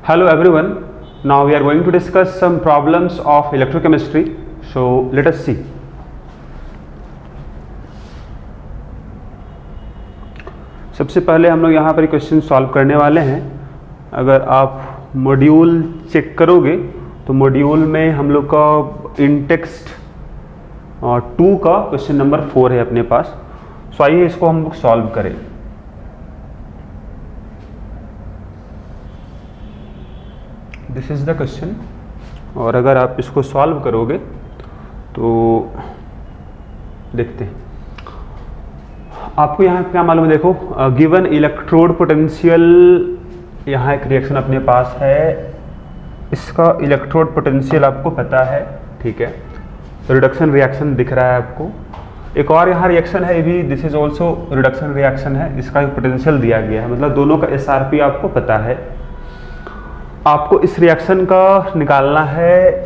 Hello everyone. Now we are going to discuss some problems of electrochemistry. So let us see. सबसे पहले हम लोग यहाँ पर क्वेश्चन सॉल्व करने वाले हैं. अगर आप मॉड्यूल चेक करोगे तो मॉड्यूल में हम लोग का इंटेक्स्ट 2 का क्वेश्चन नंबर 4 है अपने पास. सो आइए इसको हम लोग सॉल्व करें. This is the question. और अगर आप इसको सॉल्व करोगे तो देखते हैं आपको यहाँ क्या मालूम है. देखो, गिवन इलेक्ट्रोड पोटेंशियल, यहाँ एक रिएक्शन अपने पास है, इसका इलेक्ट्रोड पोटेंशियल आपको पता है, ठीक है. तो रिडक्शन रिएक्शन दिख रहा है आपको. एक और यहाँ रिएक्शन है, ये भी this is also reduction reaction है, इसका पोटेंशियल दिया गया है, मतलब दोनों का एसआरपी आपको पता है. आपको इस रिएक्शन का निकालना है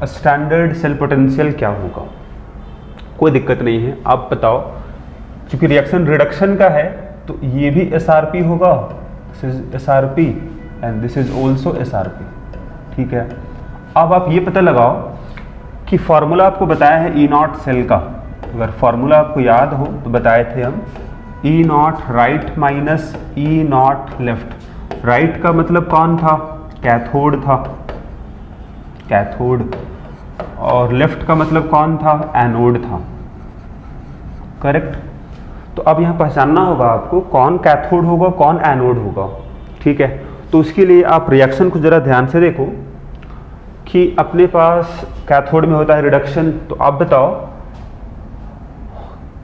स्टैंडर्ड सेल पोटेंशियल क्या होगा. कोई दिक्कत नहीं है, आप बताओ. क्योंकि रिएक्शन रिडक्शन का है तो ये भी एसआरपी होगा, this is SRP and this is also SRP, ठीक है. अब आप ये पता लगाओ कि फॉर्मूला आपको बताया है ई नॉट सेल का. अगर फॉर्मूला आपको याद हो तो बताए थे हम E naught right minus E naught left. Right का मतलब कौन था? कैथोड था, कैथोड. और लेफ्ट का मतलब कौन था? एनोड था, करेक्ट. तो अब यहाँ पहचानना होगा आपको कौन कैथोड होगा कौन एनोड होगा, ठीक है. तो उसके लिए आप रिएक्शन को जरा ध्यान से देखो कि अपने पास कैथोड में होता है रिडक्शन. तो आप बताओ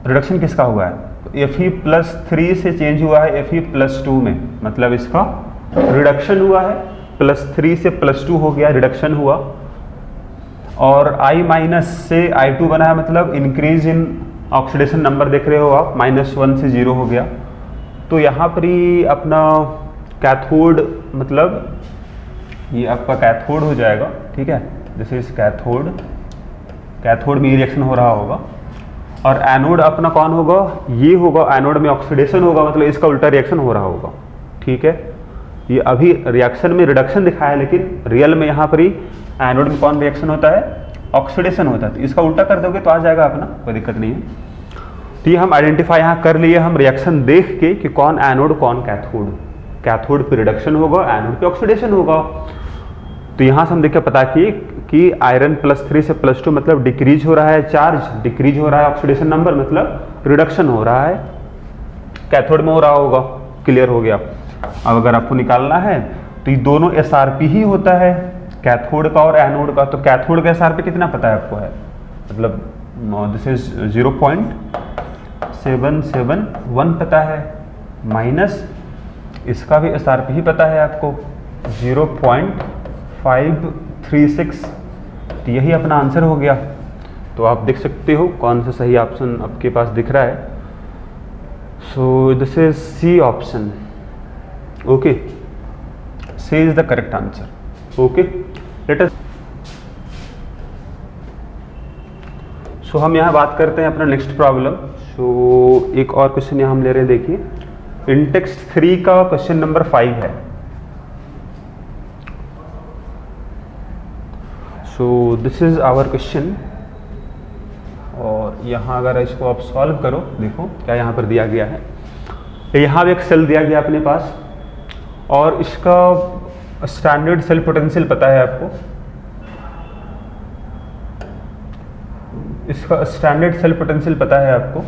रिडक्शन किसका हुआ है? Fe+3 से चेंज हुआ है Fe+2 में, मतलब इसका रिडक्शन हुआ है. +3 से +2 हो गया, रिडक्शन हुआ. और I- से I2 बना है, मतलब इंक्रीज इन ऑक्सीडेशन नंबर देख रहे हो आप, -1 से 0 हो गया. तो यहाँ पर ही अपना कैथोड, मतलब ये आपका कैथोड हो जाएगा, ठीक है. This is cathode. कैथोड में रिएक्शन हो रहा होगा. और एनोड अपना कौन होगा? ये होगा. एनोड में ऑक्सीडेशन होगा, मतलब इसका उल्टा रिएक्शन हो रहा होगा, ठीक है. ये अभी रिएक्शन में रिडक्शन दिखाया है, लेकिन रियल में यहाँ पर ही एनोड में कौन रिएक्शन होता है? ऑक्सीडेशन होता है. तो इसका उल्टा कर दोगे तो आ जाएगा अपना, कोई दिक्कत नहीं है. तो ये हम आइडेंटिफाई यहाँ कर लिए हम रिएक्शन देख के कि कौन एनोड कौन कैथोड. कैथोड पे रिडक्शन होगा, एनोड पे ऑक्सीडेशन होगा. तो यहाँ से हम देख के पता किए कि आयरन +3 से +2 मतलब डिक्रीज हो रहा है चार्ज, डिक्रीज हो रहा है ऑक्सीडेशन नंबर, मतलब रिडक्शन हो रहा है. कैथोड में हो रहा होगा, क्लियर हो गया. अब अगर आपको निकालना है तो ये दोनों एसआरपी ही होता है, कैथोड का और एनोड का. तो कैथोड का एसआरपी कितना पता है आपको? है मतलब दिस इज 0.771 पता है, माइनस इसका भी एसआरपी ही पता है आपको 0.536. तो यही अपना आंसर हो गया. तो आप देख सकते हो कौन सा सही ऑप्शन आपके पास दिख रहा है. So this is C option. Okay, C is the correct answer. Okay, let us. So हम यहाँ बात करते हैं अपना नेक्स्ट प्रॉब्लम. सो एक और क्वेश्चन यहाँ हम ले रहे हैं. देखिए, इंटेक्स्ट 3 का क्वेश्चन नंबर 5 है. So this is our question. और यहाँ अगर इसको आप सॉल्व करो, देखो क्या यहाँ पर दिया गया है. यहाँ भी एक सेल दिया गया अपने पास और इसका स्टैंडर्ड सेल पोटेंशियल पता है आपको. इसका स्टैंडर्ड सेल पोटेंशियल पता है आपको.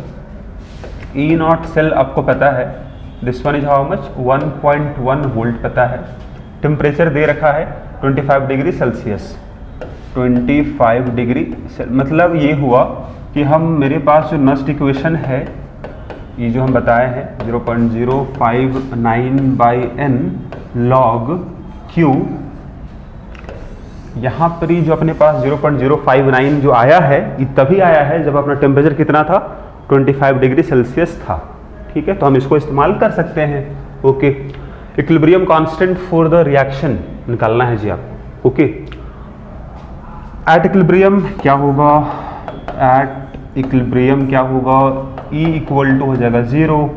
ई नॉट सेल आपको पता है. This one is how much? 1.1 volt पता है. टेम्परेचर दे रखा है 25 डिग्री सेल्सियस. 25 डिग्री, मतलब ये हुआ कि हम, मेरे पास जो नस्ट इक्वेशन है ये जो हम बताए हैं 0.059/n log Q, यहाँ पर ही जो अपने पास 0.059 जो आया है ये तभी आया है जब अपना टेम्परेचर कितना था? 25 डिग्री सेल्सियस था, ठीक है. तो हम इसको इस्तेमाल कर सकते हैं. Okay, equilibrium constant for the reaction निकालना है जी आपको. ओके, एट इक्विलिब्रियम क्या होगा? एट इक्विलिब्रियम क्या होगा? E = हो जाएगा 0.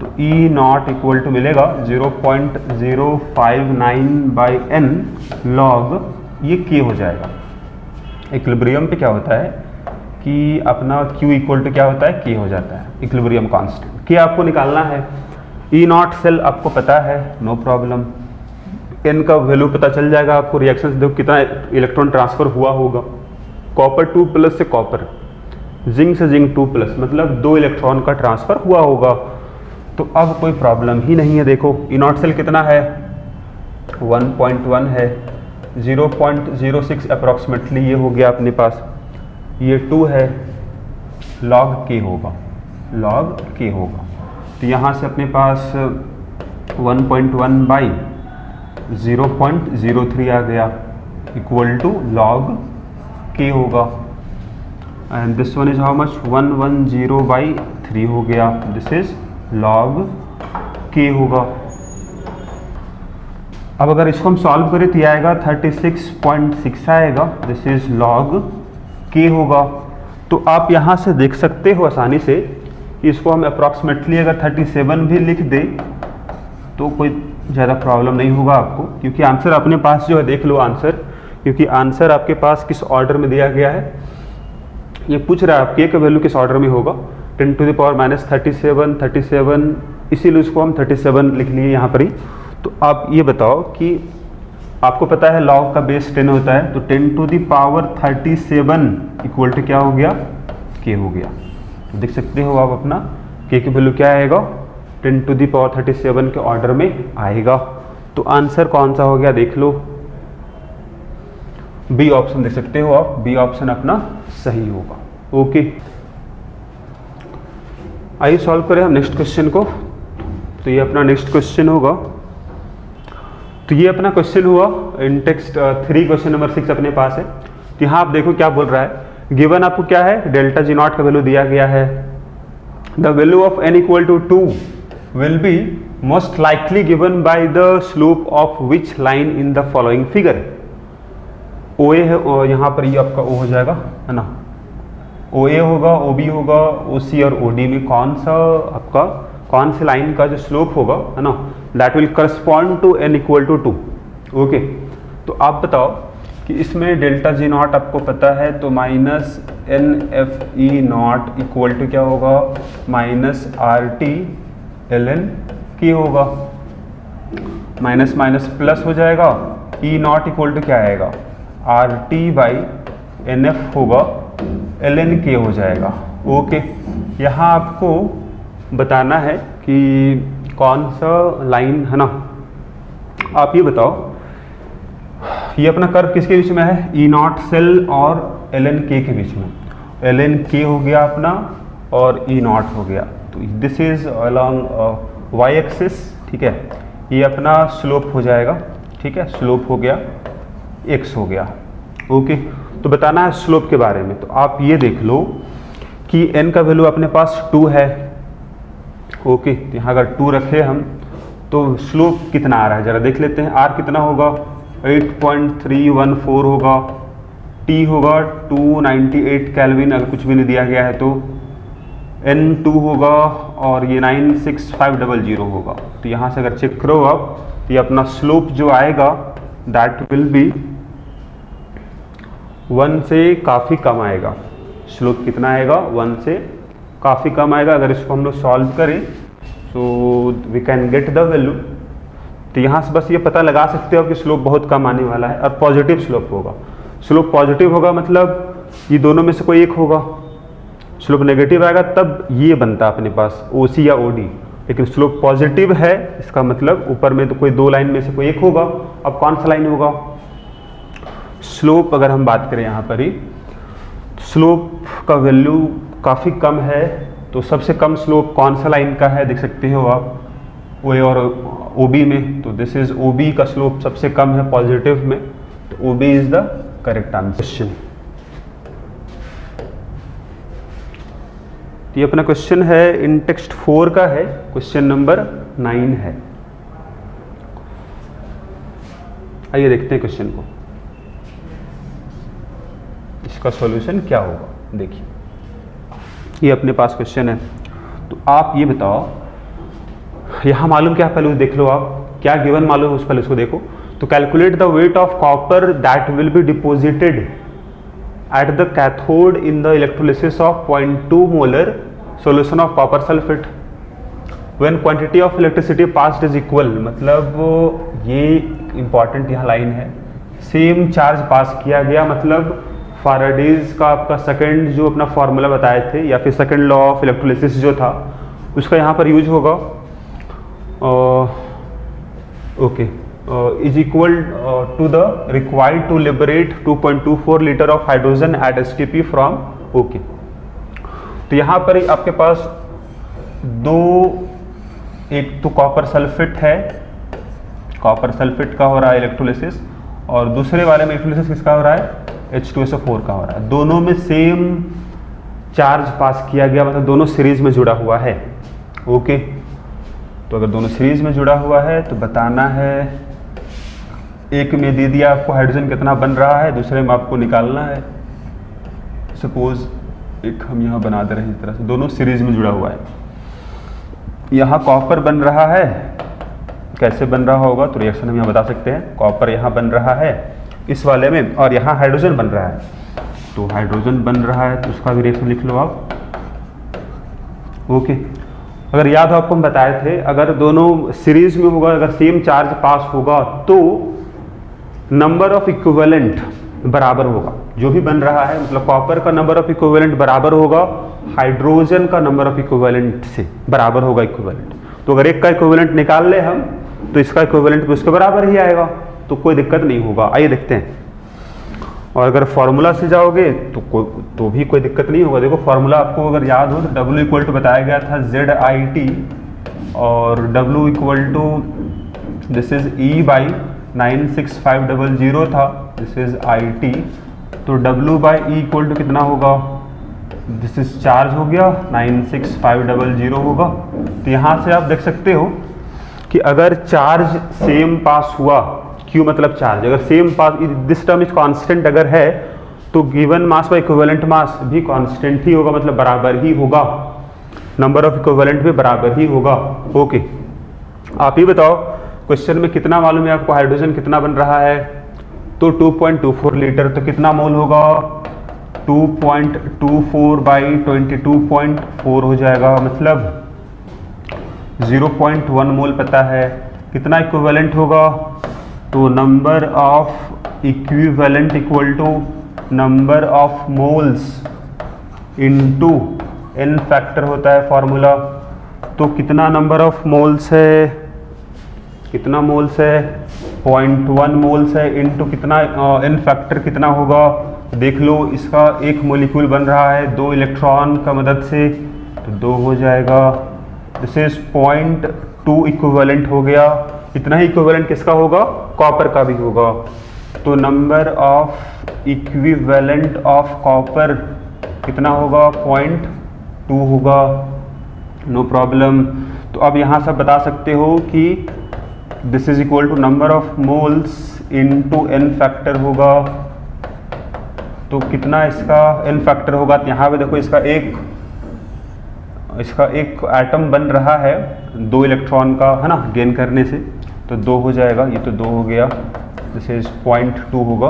तो ई नॉट इक्वल टू मिलेगा 0.059/n लॉग ये के हो जाएगा। इक्विलिब्रियम पे क्या होता है कि अपना Q इक्वल टू क्या होता है, के हो जाता है, इक्विलिब्रियम कांस्टेंट। के आपको निकालना है, ई नॉट सेल आपको पता है, नो प्रॉब्लम। एन का वैल्यू पता चल जाएगा आपको, रिएक्शन से देखो कितना इलेक्ट्रॉन ट्रांसफर हुआ होगा। कॉपर 2+ से कॉपर, जिंक से जिंक 2+, मतलब 2 इलेक्ट्रॉन का ट्रांसफर हुआ होगा। तो अब कोई प्रॉब्लम ही नहीं है। देखो ई नॉट सेल कितना है, 1.1 है, 0.06 अप्रॉक्सीमेटली ये हो गया अपने पास, ये 2 है, लॉग के होगा, लॉग के होगा। तो यहाँ से अपने पास 1.1/0.03 आ गया इक्वल टू लॉग के होगा। And this one is how much, 110/3 हो गया, दिस इज लॉग के होगा। अब अगर इसको हम सॉल्व करें तो ये आएगा 36.6 आएगा, दिस इज लॉग के होगा। तो आप यहाँ से देख सकते हो आसानी से कि इसको हम अप्रॉक्सीमेटली अगर 37 भी लिख दें तो कोई ज़्यादा प्रॉब्लम नहीं होगा आपको, क्योंकि आंसर अपने पास जो है, देख लो आंसर, क्योंकि आंसर आपके पास किस ऑर्डर में दिया गया है, ये पूछ रहा है आप के का वैल्यू किस ऑर्डर में होगा, 10⁻⁻37, 37, इसीलिए उसको हम 37 लिख लिए यहाँ पर ही। तो आप ये बताओ कि आपको पता है लॉग का बेस 10 होता है, तो 10⁻37 इक्वल टू क्या हो गया, के हो गया। तो देख सकते हो आप अपना के की वैल्यू क्या आएगा, 10⁻37 के ऑर्डर में आएगा। तो आंसर कौन सा हो गया देख लो, बी ऑप्शन देख सकते हो आप, बी ऑप्शन अपना सही होगा। ओके, आइए सॉल्व करें हम नेक्स्ट क्वेश्चन को। तो ये अपना नेक्स्ट क्वेश्चन होगा, तो ये अपना क्वेश्चन हुआ इन टेक्स्ट 3, क्वेश्चन नंबर 6 अपने पास है। तो यहाँ आप देखो क्या बोल रहा है, गिवन आपको क्या है, डेल्टा जी नॉट का वैल्यू दिया गया है, the value of n equal to 2 will be most likely given by the slope of which line in the following figure. O A है, और यहाँ पर ये आपका ओ हो जाएगा, है ना, ओ ए होगा, ओ बी होगा, ओ सी और ओ डी में कौन सा आपका, कौन सी लाइन का जो स्लोप होगा, है ना, that will correspond to n equal to 2। Okay, तो आप बताओ कि इसमें डेल्टा जी नॉट आपको पता है, तो -NFE0 इक्वल टू क्या होगा, -RT/ln की होगा, माइनस माइनस प्लस हो जाएगा, E0 इक्वल टू क्या आएगा, RT/NF होगा, ln के हो जाएगा। ओके, यहाँ आपको बताना है कि कौन सा लाइन, है ना। आप ये बताओ, ये अपना कर्व किसके बीच में है, E0 सेल और ln के बीच में, ln के हो गया अपना और E0 हो गया। तो this is along y axis, ठीक है, ये अपना स्लोप हो जाएगा, ठीक है, स्लोप हो गया, x हो गया। ओके, तो बताना है स्लोप के बारे में। तो आप ये देख लो कि n का वैल्यू अपने पास 2 है। ओके, यहाँ अगर 2 रखे हम तो स्लोप कितना आ रहा है जरा देख लेते हैं। r कितना होगा, 8.314 होगा, t होगा 298 केल्विन, अगर कुछ भी नहीं दिया गया है तो, n2 होगा और ये 96500 होगा। तो यहाँ से अगर चेक करो आप, तो ये अपना स्लोप जो आएगा दैट विल बी 1 से काफ़ी कम आएगा। स्लोप कितना आएगा, 1 से काफ़ी कम आएगा। अगर इसको हम लोग सॉल्व करें तो we can get the value. तो यहाँ से बस ये पता लगा सकते हो कि स्लोप बहुत कम आने वाला है और पॉजिटिव स्लोप होगा। स्लोप पॉजिटिव होगा मतलब ये दोनों में से कोई एक होगा, स्लोप नेगेटिव आएगा तब ये बनता है अपने पास OC या OD, लेकिन स्लोप पॉजिटिव है इसका मतलब ऊपर में तो कोई 2 लाइन में से कोई एक होगा। अब कौन सा लाइन होगा, स्लोप अगर हम बात करें यहाँ पर ही, स्लोप का वैल्यू काफ़ी कम है, तो सबसे कम स्लोप कौन सा लाइन का है देख सकते हो आप, OA और OB में। तो दिस इज OB का स्लोप सबसे कम है पॉजिटिव में, तो OB is the correct answer. ये अपना क्वेश्चन है इन टेक्स्ट 4 का है, क्वेश्चन नंबर 9 है। आइए देखते हैं क्वेश्चन को, इसका सॉल्यूशन क्या होगा। देखिए ये अपने पास क्वेश्चन है, तो आप ये बताओ यहाँ मालूम क्या, पहले देख लो आप क्या गिवन मालूम है, उस पहले उसको देखो। तो calculate the weight of copper that will B deposited at the cathode in the electrolysis of 0.2 molar solution of copper sulphate when quantity of electricity passed is equal. मतलब ये इंपॉर्टेंट यहाँ लाइन है, सेम चार्ज पास किया गया, मतलब Faraday's का आपका second जो अपना फॉर्मूला बताए थे या फिर सेकंड लॉ ऑफ इलेक्ट्रोलिसिस जो था उसका यहाँ पर यूज होगा। Okay, is equal to the required to liberate 2.24 litre of hydrogen at STP from. Okay, तो यहाँ पर आपके पास दो, एक तो कॉपर सल्फेट है, कॉपर सल्फेट का हो रहा है इलेक्ट्रोलिसिस, और दूसरे वाले में इलेक्ट्रोलिसिस किसका हो रहा है, H2SO4 का हो रहा है। दोनों में सेम चार्ज पास किया गया, मतलब दोनों सीरीज में जुड़ा हुआ है। ओके, तो अगर दोनों सीरीज में जुड़ा हुआ है तो बताना है, एक में दे दिया आपको हाइड्रोजन कितना बन रहा है, दूसरे में आपको निकालना है। सपोज एक हम यहाँ बना दे रहे हैं, इस तरह से दोनों सीरीज में जुड़ा हुआ है। यहाँ कॉपर बन रहा है, कैसे बन रहा होगा तो रिएक्शन हम यहाँ बता सकते हैं। कॉपर यहाँ बन रहा है इस वाले में, और यहाँ हाइड्रोजन बन रहा है, तो हाइड्रोजन बन रहा है तो उसका भी रिएक्शन लिख लो आप। ओके, अगर याद हो आपको हम बताए थे, अगर दोनों सीरीज में होगा, अगर सेम चार्ज पास होगा तो नंबर ऑफ इक्विवेलेंट बराबर होगा, जो भी बन रहा है, मतलब कॉपर का नंबर ऑफ इक्विवेलेंट बराबर होगा हाइड्रोजन का नंबर ऑफ इक्विवेलेंट से, बराबर होगा इक्विवेलेंट। तो अगर एक का इक्विवेलेंट निकाल ले हम तो इसका इक्विवेलेंट भी उसके बराबर ही आएगा, तो कोई दिक्कत नहीं होगा। आइए देखते हैं। और अगर फॉर्मूला से जाओगे तो भी कोई दिक्कत नहीं होगा। देखो फॉर्मूला आपको अगर याद हो तो W इक्वल टू बताया गया था ZIT, और W equal to this is E by 96500 था, दिस इज IT, तो W by E equal to कितना होगा, दिस इज चार्ज हो गया 96500 होगा। तो यहाँ से आप देख सकते हो कि अगर चार्ज सेम पास हुआ, Q मतलब चार्ज, अगर same pass, this term is constant अगर है तो given mass by equivalent mass भी कांस्टेंट ही होगा, मतलब बराबर ही होगा, नंबर ऑफ इक्विवेलेंट भी बराबर ही होगा। ओके, आप ही बताओ क्वेश्चन में कितना मालूम है आपको, हाइड्रोजन कितना बन रहा है, तो 2.24 लीटर, तो कितना मोल होगा, 2.24 बाई 22.4 हो जाएगा, मतलब 0.1 मोल पता है। कितना इक्विवेलेंट होगा, तो number of equivalent equal to number of moles into n factor होता है फॉर्मूला। तो कितना नंबर ऑफ मोल्स है, कितना मोल्स है, 0.1 मोल्स है, इनटू कितना n फैक्टर कितना होगा, देख लो, इसका एक मोलिक्यूल बन रहा है 2 इलेक्ट्रॉन का मदद से, तो 2 हो जाएगा, दिस इज 0.2 इक्विवेलेंट हो गया। इतना ही इक्विवेलेंट किसका होगा, कॉपर का भी होगा। तो number of equivalent of copper कितना होगा, 0.2 होगा, नो प्रॉब्लम। तो अब यहाँ से बता सकते हो कि this is equal to number of moles into n factor होगा। तो कितना इसका n फैक्टर होगा, तो यहाँ पे देखो इसका एक एटम बन रहा है 2 इलेक्ट्रॉन का, है ना, गेन करने से, तो 2 हो जाएगा, ये तो 2 हो गया, दिस इज 0.2 होगा।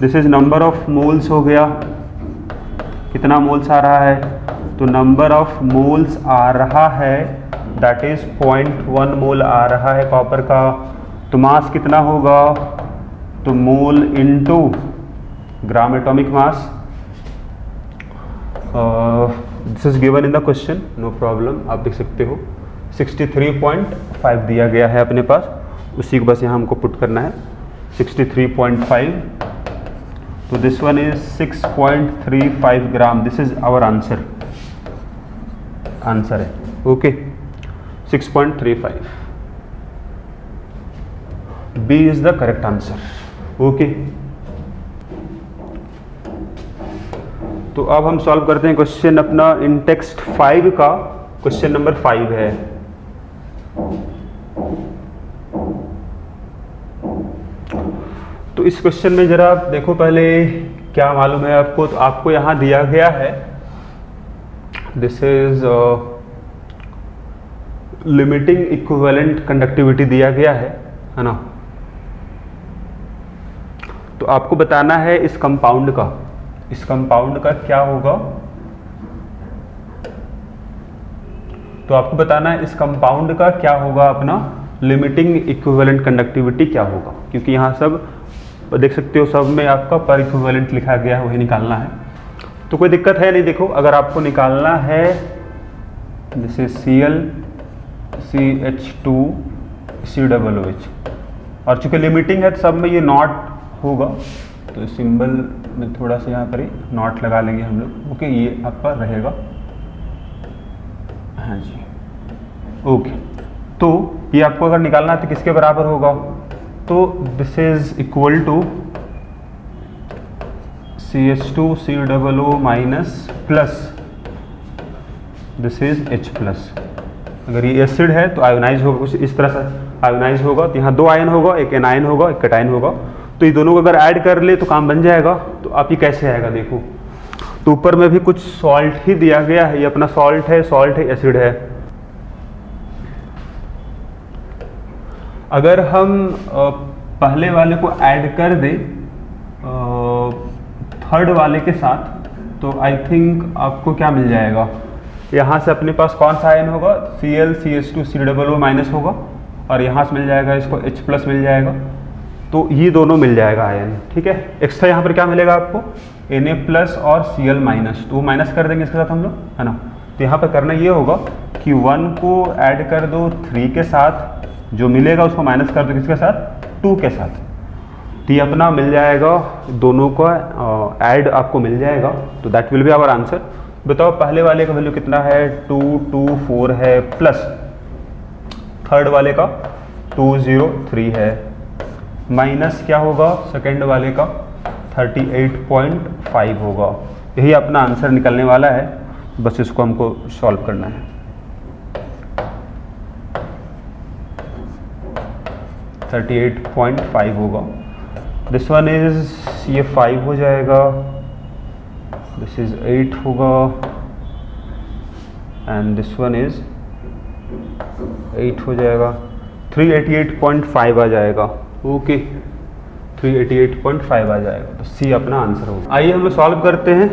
This is number of moles हो गया, कितना मोल्स आ रहा है, तो नंबर ऑफ मोल्स आ रहा है दैट इज 0.1 मोल आ रहा है कॉपर का। तो मास कितना होगा, तो mole into gram atomic mass, this is given in the question, no problem, आप देख सकते हो 63.5 दिया गया है अपने पास, उसी को बस यहाँ हमको पुट करना है 63.5। तो this one is 6.35 gram, this is our answer, answer है। Okay, 6.35, B is the correct answer. Okay, तो अब हम सॉल्व करते हैं क्वेश्चन अपना इन टेक्स्ट 5 का, क्वेश्चन नंबर 5 है। तो इस क्वेश्चन में जरा आप देखो पहले क्या मालूम है आपको। तो आपको यहाँ दिया गया है, this is limiting equivalent conductivity दिया गया है ना। तो आपको बताना है इस कंपाउंड का क्या होगा। तो आपको बताना है इस कंपाउंड का क्या होगा, अपना लिमिटिंग इक्विवेलेंट कंडक्टिविटी क्या होगा, क्योंकि यहाँ सब देख सकते हो सब में आपका पर इक्विवेलेंट लिखा गया है, वही निकालना है। तो कोई दिक्कत है नहीं। देखो अगर आपको निकालना है जैसे Cl CH2 COOH, और चूंकि लिमिटिंग है तो सब में ये नॉट होगा, तो सिंबल में थोड़ा सा यहाँ पर ही नॉट लगा लेंगे हम लोग। ओके, ये आपका रहेगा। हाँ जी, ओके। तो ये आपको अगर निकालना है तो किसके बराबर होगा, तो this is equal to CH2 COO minus plus this is H+। अगर ये एसिड है तो आयोनाइज होगा, कुछ इस तरह से आयोनाइज होगा। तो यहाँ दो आयन होगा, एक एनायन होगा, एक कैटायन होगा। तो ये दोनों को अगर ऐड कर ले तो काम बन जाएगा। तो आप ये कैसे आएगा, देखो तो ऊपर में भी कुछ सॉल्ट ही दिया गया है, ये अपना सॉल्ट है, एसिड है। अगर हम पहले वाले को ऐड कर दे थर्ड वाले के साथ, तो आई थिंक आपको क्या मिल जाएगा, यहाँ से अपने पास कौन सा आयन होगा, Cl CH2 COO माइनस होगा, और यहाँ से मिल जाएगा इसको H+ मिल जाएगा। तो ये दोनों मिल जाएगा आयन, ठीक है। एक्स्ट्रा यहाँ पर क्या मिलेगा आपको, Na+ और Cl-, तो वो माइनस कर देंगे इसके साथ हम लोग, है ना। तो यहाँ पर करना ये होगा कि 1 को ऐड कर दो 3 के साथ, जो मिलेगा उसको माइनस कर दो किसके साथ, 2 के साथ। तो ये अपना मिल जाएगा, दोनों का ऐड आपको मिल जाएगा। तो that will be our answer. बताओ पहले वाले का वैल्यू कितना है, 224 है, प्लस थर्ड वाले का 203 है, माइनस क्या होगा सेकंड वाले का 38.5 होगा। यही अपना आंसर निकलने वाला है, बस इसको हमको सॉल्व करना है। 38.5 होगा। दिस वन इज, ये 5 हो जाएगा, दिस इज 8 होगा, एंड दिस वन इज 8 हो जाएगा, 388.5 आ जाएगा। ओके, 388.5 आ जाएगा। तो सी अपना आंसर होगा। आइए हम लोग सॉल्व करते हैं।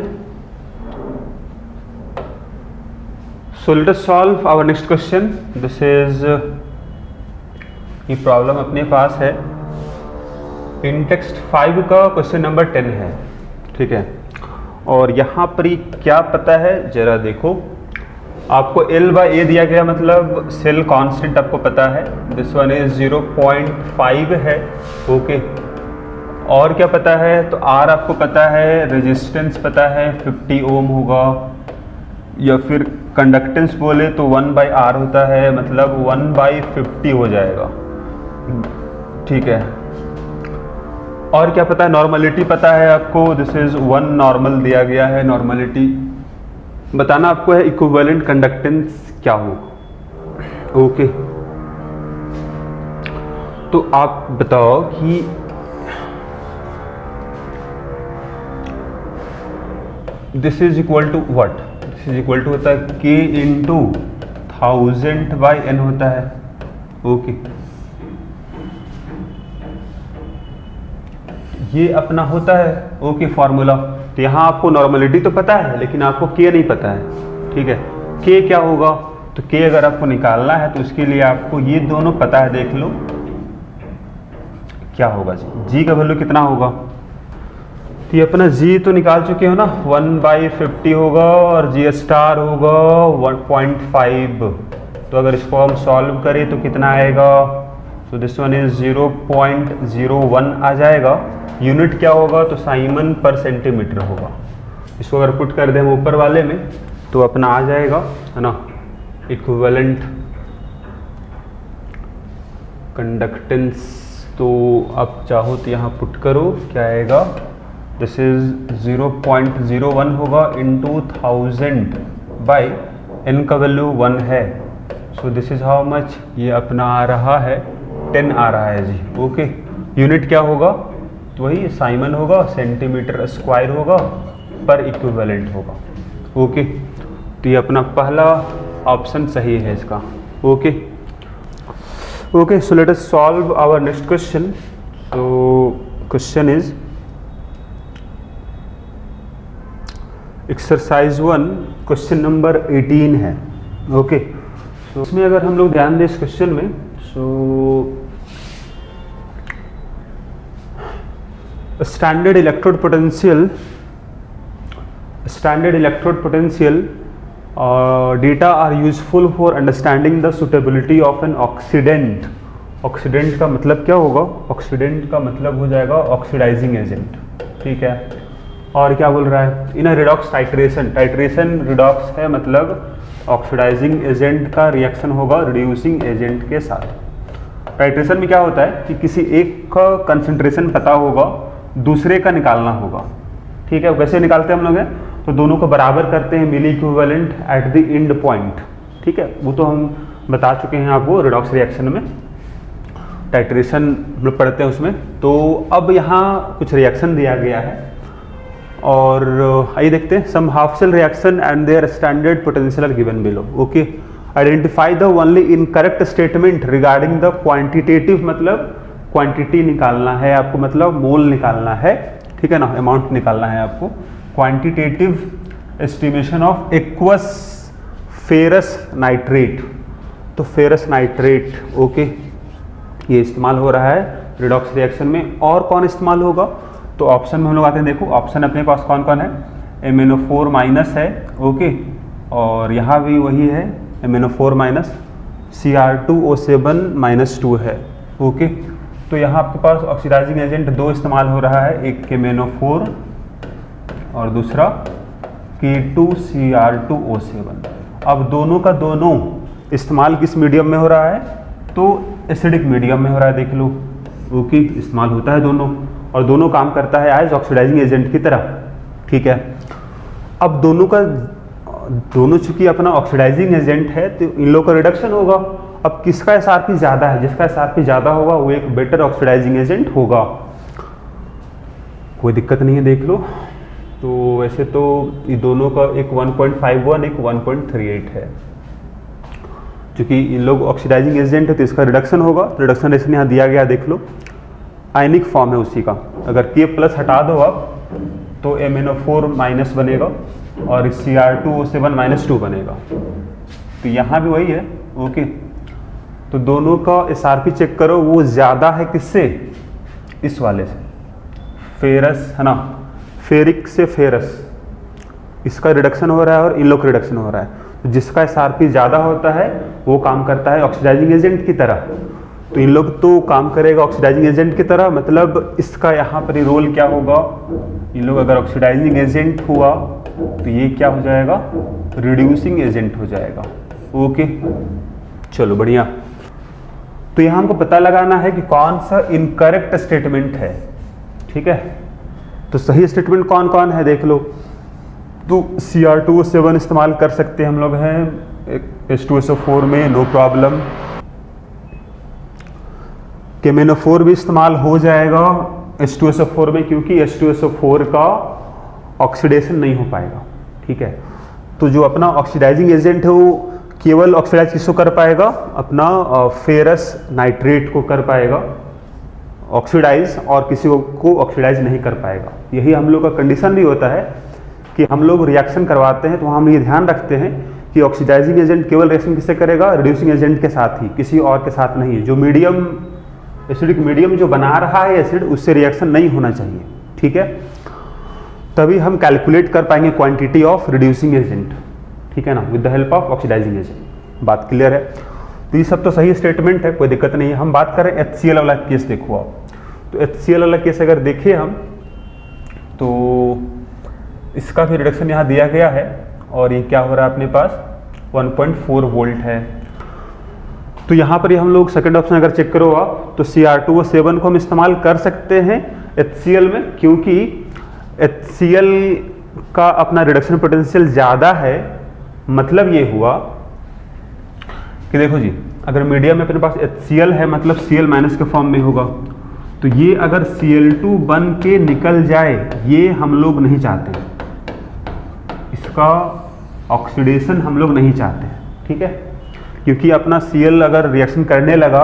So let us solve our next question. This is, ये प्रॉब्लम अपने पास है इन टेक्स्ट 5 का क्वेश्चन नंबर 10 है, ठीक है। और यहाँ पर ही क्या पता है जरा देखो, आपको L/A दिया गया, मतलब सेल कांस्टेंट आपको पता है। दिस वन इज 0.5 है, ओके। और क्या पता है, तो R आपको पता है, रेजिस्टेंस पता है 50 ओम होगा, या फिर कंडक्टेंस बोले तो 1/R होता है, मतलब 1/50 हो जाएगा, ठीक है। और क्या पता है, नॉर्मलिटी पता है आपको, दिस इज 1 नॉर्मल दिया गया है, नॉर्मलिटी बताना आपको है। इक्विवेलेंट कंडक्टेंस क्या हो, ओके। तो आप बताओ कि this is equal to what, this is equal to होता है K × 1000/n होता है, ओके। ये अपना होता है, ओके, फॉर्मूला। तो यहाँ आपको नॉर्मलिटी तो पता है, लेकिन आपको K नहीं पता है, ठीक है। K क्या होगा, तो K अगर आपको निकालना है तो उसके लिए आपको ये दोनों पता है, देख लो क्या होगा जी का वैल्यू कितना होगा। तो ये अपना G तो निकाल चुके हो ना, 1/50 होगा, और G* होगा 1.5। तो अगर इसको हम सॉल्व करें तो कितना आएगा, तो दिस वन इज 0.01 आ जाएगा। यूनिट क्या होगा, तो साइमन पर सेंटीमीटर होगा। इसको अगर पुट कर दें ऊपर वाले में तो अपना आ जाएगा, है ना, इक्विवेलेंट कंडक्टेंस। तो आप चाहो तो यहाँ पुट करो, क्या आएगा, दिस इज 0.01 होगा इंटू 1000/n का वैल्यू 1 है। So this is how much, ये अपना आ रहा है 10 आ रहा है जी, ओके। यूनिट क्या होगा, तो वही साइमन होगा, सेंटीमीटर स्क्वायर होगा, पर इक्विवेलेंट होगा, ओके। तो ये अपना पहला ऑप्शन सही है इसका, okay. Okay, so let us solve our next question. So question is exercise 1 question number 18 है. Okay, so इसमें अगर हम लोग ध्यान दें इस क्वेश्चन में, so standard electrode potential data are useful for understanding the suitability of an oxidant. Oxidant का मतलब क्या होगा? ऑक्सीडेंट का मतलब हो जाएगा ऑक्सीडाइजिंग एजेंट. ठीक है. और क्या बोल रहा है? इन रिडॉक्स टाइट्रेशन रिडॉक्स है, मतलब ऑक्सीडाइजिंग एजेंट का रिएक्शन होगा रिड्यूसिंग एजेंट के साथ. टाइट्रेशन में क्या होता है कि किसी एक का कंसंट्रेशन पता होगा, दूसरे का निकालना होगा. ठीक है. वैसे निकालते हैं हम लोग हैं, तो दोनों को बराबर करते हैं milli equivalent at the end point. ठीक है. वो तो हम बता चुके हैं आपको रिडॉक्स रिएक्शन में, टाइट्रेशन हम लोग पढ़ते हैं उसमें. तो अब यहाँ कुछ रिएक्शन दिया गया है और आइए देखते हैं. Some half cell reaction and their standard potential are given below. Okay. Identify the only incorrect statement regarding the quantitative, मतलब क्वांटिटी निकालना है आपको, मतलब मोल निकालना है. ठीक है ना, अमाउंट निकालना है आपको. Quantitative estimation of aqueous ferrous nitrate. तो फेरस नाइट्रेट, ओके, ये इस्तेमाल हो रहा है रिडॉक्स रिएक्शन में. और कौन इस्तेमाल होगा? तो ऑप्शन में हम लोग आते हैं. देखो ऑप्शन अपने पास कौन कौन है? MnO4 माइनस है, ओके, और यहाँ भी वही है MnO4 माइनस, Cr2O7 माइनस 2 है. ओके. तो यहाँ आपके पास ऑक्सीडाइजिंग एजेंट दो इस्तेमाल हो रहा है, एक MnO4 और दूसरा K2Cr2O7. अब दोनों का दोनों इस्तेमाल किस मीडियम में हो रहा है? तो एसिडिक मीडियम में हो रहा है. देख लो. ओके. इस्तेमाल होता है दोनों, और दोनों काम करता है एज ऑक्सीडाइजिंग एजेंट की तरह. ठीक है. अब दोनों चूंकि अपना ऑक्सीडाइजिंग एजेंट है, तो इन लोगों का रिडक्शन होगा. अब किसका SRP ज़्यादा है? जिसका SRP ज़्यादा होगा वो एक बेटर ऑक्सीडाइजिंग एजेंट होगा. कोई दिक्कत नहीं है, देख लो. तो वैसे तो ये दोनों का एक 1.51 एक 1.38 है. चूँकि इन लोग ऑक्सीडाइजिंग एजेंट है तो इसका रिडक्शन होगा. रिडक्शन रेशन यहाँ दिया गया, देख लो. आयनिक फॉर्म है उसी का. अगर K प्लस हटा दो आप तो MnO4 माइनस बनेगा और Cr2O7 माइनस 2 बनेगा. तो यहाँ भी वही है. ओके. तो दोनों का SRP चेक करो, वो ज़्यादा है किससे? इस वाले से, फेरस है ना, फेरिक से फेरस. इसका रिडक्शन हो रहा है और इन लोग का रिडक्शन हो रहा है. तो जिसका SRP ज़्यादा होता है वो काम करता है ऑक्सीडाइजिंग एजेंट की तरह. तो इन लोग तो काम करेगा ऑक्सीडाइजिंग एजेंट की तरह, मतलब इसका यहाँ पर रोल क्या होगा? इन लोग अगर ऑक्सीडाइजिंग एजेंट हुआ तो ये क्या हो जाएगा? रिड्यूसिंग एजेंट हो जाएगा. ओके. चलो बढ़िया. तो यहाँ हमको पता लगाना है कि कौन सा इनकरेक्ट स्टेटमेंट है. ठीक है. तो सही स्टेटमेंट कौन कौन है देख लो. तो Cr2O7 इस्तेमाल कर सकते हैं हम लोग हैं H2SO4 में, नो प्रॉब्लम. MnO4 भी इस्तेमाल हो जाएगा H2SO4 में, क्योंकि H2SO4 का ऑक्सीडेशन नहीं हो पाएगा. ठीक है. तो जो अपना ऑक्सीडाइजिंग एजेंट है वो केवल ऑक्सीडाइज किसको कर पाएगा? अपना फेरस नाइट्रेट को कर पाएगा ऑक्सीडाइज, और किसी को ऑक्सीडाइज नहीं कर पाएगा. यही हम लोग का कंडीशन भी होता है कि हम लोग रिएक्शन करवाते हैं तो हम ये ध्यान रखते हैं कि ऑक्सीडाइजिंग एजेंट केवल रिएक्शन किससे करेगा? रिड्यूसिंग एजेंट के साथ ही, किसी और के साथ नहीं है. जो मीडियम, एसिडिक मीडियम जो बना रहा है एसिड, उससे रिएक्शन नहीं होना चाहिए. ठीक है. तभी हम कैलकुलेट कर पाएंगे क्वांटिटी ऑफ रिड्यूसिंग एजेंट. ठीक है ना, with the help of oxidising agent. बात क्लियर है. तो ये सब तो सही स्टेटमेंट है, कोई दिक्कत नहीं है. हम बात करें HCl वाला केस. देखो आप, तो HCl वाला केस अगर देखें हम, तो इसका भी रिडक्शन यहाँ दिया गया है, और ये क्या हो रहा है अपने पास? 1.4 वोल्ट है. तो यहाँ पर हम लोग सेकंड ऑप्शन अगर चेक करो आप, तो Cr2O7 को हम इस्तेमाल कर सकते हैं HCl में, क्योंकि HCl का अपना रिडक्शन पोटेंशियल ज़्यादा है. मतलब ये हुआ कि देखो जी, अगर मीडियम में अपने पास HCl है, मतलब Cl माइनस के फॉर्म में होगा. तो ये अगर Cl2 बन के निकल जाए, ये हम लोग नहीं चाहते. इसका ऑक्सीडेशन हम लोग नहीं चाहते. ठीक है. क्योंकि अपना Cl अगर रिएक्शन करने लगा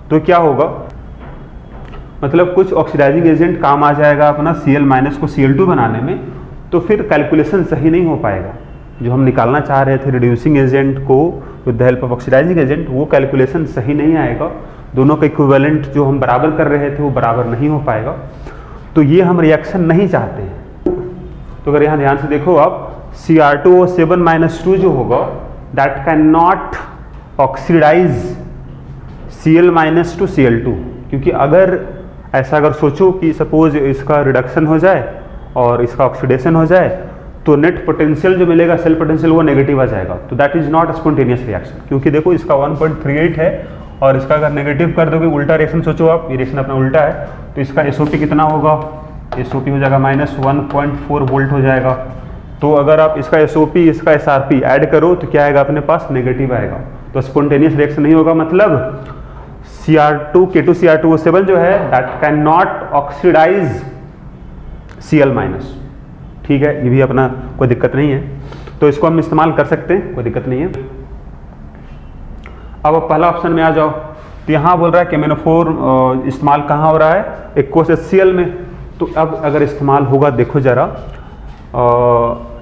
तो क्या होगा, मतलब कुछ ऑक्सीडाइजिंग एजेंट काम आ जाएगा अपना Cl माइनस को Cl2 बनाने में, तो फिर कैलकुलेशन सही नहीं हो पाएगा। जो हम निकालना चाह रहे थे रिड्यूसिंग एजेंट को with the help of oxidising agent, वो कैलकुलेशन सही नहीं आएगा। दोनों का इक्विवेलेंट जो हम बराबर कर रहे थे वो बराबर नहीं हो पाएगा। तो ये हम रिएक्शन नहीं चाहते हैं। तो अगर यहाँ ध्यान से देखो आप, Cr2O7 - 2 जो होगा, that can not oxidise Cl minus two Cl2, क्योंकि अगर ऐसा अगर सोचो कि सपोज इसका रिडक्शन हो जाए और इसका ऑक्सीडेशन हो जाए, तो नेट पोटेंशियल जो मिलेगा सेल पोटेंशियल वो नेगेटिव आ जाएगा। तो that is not spontaneous reaction, क्योंकि देखो इसका 1.38 है और इसका अगर नेगेटिव कर दोगे, उल्टा रिएक्शन सोचो आप, ये रिएक्शन अपना उल्टा है, तो इसका एसओपी कितना होगा, एसओपी हो जाएगा -1.4 वोल्ट हो जाएगा। तो अगर आप इसका एसओपी इसका एसआरपी ऐड करो तो क्या आएगा अपने पास, नेगेटिव आएगा। तो स्पॉन्टेनियस रिएक्शन नहीं होगा, मतलब K2Cr2O7 जो है that can not oxidise Cl minus. ठीक है, ये भी अपना कोई दिक्कत नहीं है, तो इसको हम इस्तेमाल कर सकते हैं, कोई दिक्कत नहीं है। अब पहला ऑप्शन में आ जाओ, तो यहाँ बोल रहा है KMnO4 इस्तेमाल कहाँ हो रहा है, एक्वस HCl में। तो अब अगर इस्तेमाल होगा, देखो जरा,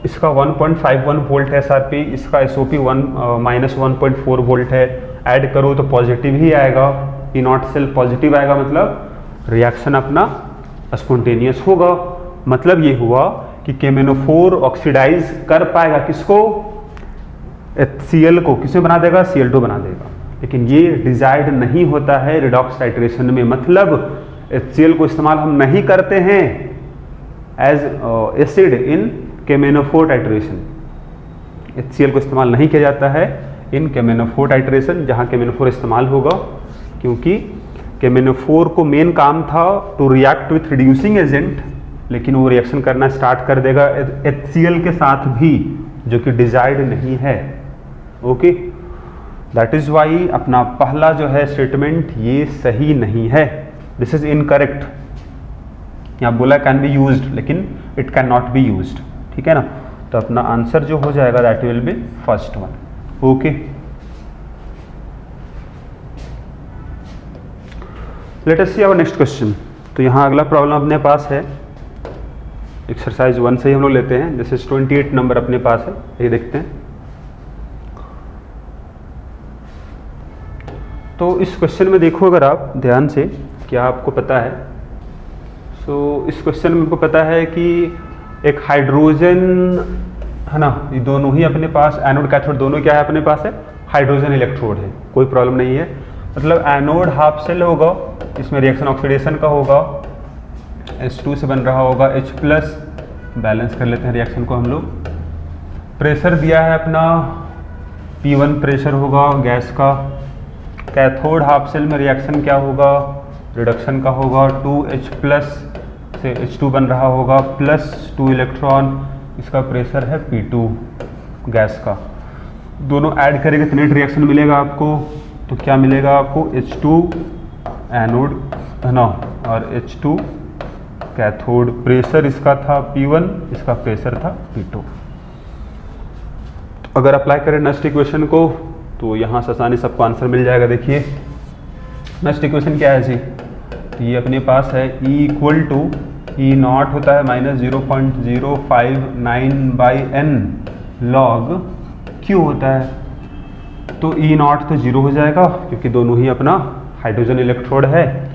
इसका 1.51 वोल्ट है एसआरपी, इसका एसओपी -1.4 वोल्ट है, ऐड करो तो पॉजिटिव ही आएगा, ई नॉट सेल पॉजिटिव आएगा, मतलब रिएक्शन अपना स्पॉन्टेनियस होगा। मतलब ये हुआ कि KMnO4 ऑक्सीडाइज कर पाएगा किसको, HCl को, किसमें बना देगा, Cl2 बना देगा। लेकिन ये डिजायर्ड नहीं होता है रिडॉक्स टाइट्रेशन में, मतलब HCl को इस्तेमाल हम नहीं करते हैं as acid in KMnO4 titration. HCl को इस्तेमाल नहीं किया जाता है इन KMnO4 टाइट्रेशन, जहाँ KMnO4 इस्तेमाल होगा, क्योंकि KMnO4 को मेन काम था to react with reducing agent, लेकिन वो रिएक्शन करना स्टार्ट कर देगा HCl के साथ भी, जो कि डिजायर्ड नहीं है। ओके, दैट इज वाई अपना पहला जो है स्टेटमेंट ये सही नहीं है, दिस इज इनकरेक्ट। यहाँ बोला कैन बी यूज्ड, लेकिन it can not be used. ठीक है ना, तो अपना आंसर जो हो जाएगा that will be first one. Okay, let us see our next question. तो यहाँ अगला प्रॉब्लम अपने पास है एक्सरसाइज 1 से ही हम लोग लेते हैं, दिस इज 28 नंबर अपने पास है, ये देखते हैं। तो इस क्वेश्चन में देखो अगर आप ध्यान से, क्या आपको पता है, सो इस क्वेश्चन में हमको पता है कि एक हाइड्रोजन है ना, ये दोनों ही अपने पास, एनोड कैथोड दोनों क्या है अपने पास है, हाइड्रोजन इलेक्ट्रोड है, कोई प्रॉब्लम नहीं है। मतलब एनोड हाफ सेल होगा, इसमें रिएक्शन ऑक्सीडेशन का होगा, H2 से बन रहा होगा H+, बैलेंस कर लेते हैं रिएक्शन को हम लोग। प्रेशर दिया है अपना P1 प्रेशर होगा गैस का। कैथोड हाफ सेल में रिएक्शन क्या होगा, रिडक्शन का होगा, 2H+ से H2 बन रहा होगा, +2 इलेक्ट्रॉन, इसका प्रेशर है P2 गैस का। दोनों ऐड करेंगे तो नेट रिएक्शन मिलेगा आपको, तो क्या मिलेगा आपको, H2 एनोड है ना, और H2 कैथोड। प्रेशर इसका था P1, इसका प्रेशर था P2। तो अगर अप्लाई करें नेक्स्ट इक्वेशन को, तो यहाँ से आसानी सबको आंसर मिल जाएगा। देखिए नेक्स्ट इक्वेशन क्या है जी, ये अपने पास है E = E नॉट होता है -0.059/n log Q होता है। तो E नॉट तो 0 हो जाएगा, क्योंकि दोनों ही अपना हाइड्रोजन इलेक्ट्रोड है,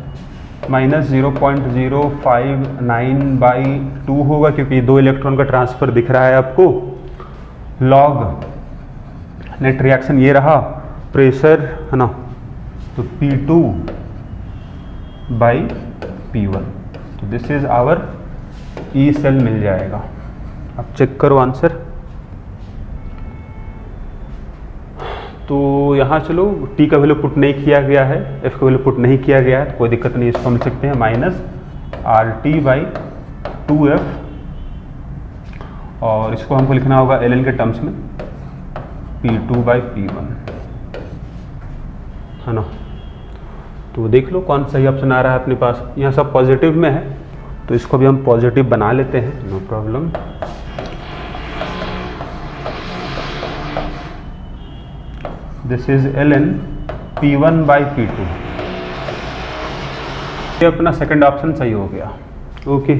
-0.059/2 होगा, क्योंकि 2 इलेक्ट्रॉन का ट्रांसफर दिख रहा है आपको, लॉग नेट रिएक्शन ये रहा, प्रेशर है ना, तो P2/P1। तो this is our E cell मिल जाएगा। अब चेक करो आंसर। तो यहाँ चलो T का वैल्यू पुट नहीं किया गया है, F का वैल्यू पुट नहीं किया गया है, तो कोई दिक्कत नहीं, इसको हम लिख सकते हैं -RT/2F, और इसको हमको लिखना होगा ln के टर्म्स में P2/P1 है ना। तो देख लो कौन सही ऑप्शन आ रहा है अपने पास। यहाँ सब पॉजिटिव में है, तो इसको भी हम पॉजिटिव बना लेते हैं, no problem. This is ln P1/P2। ये अपना सेकंड ऑप्शन सही हो गया। ओके।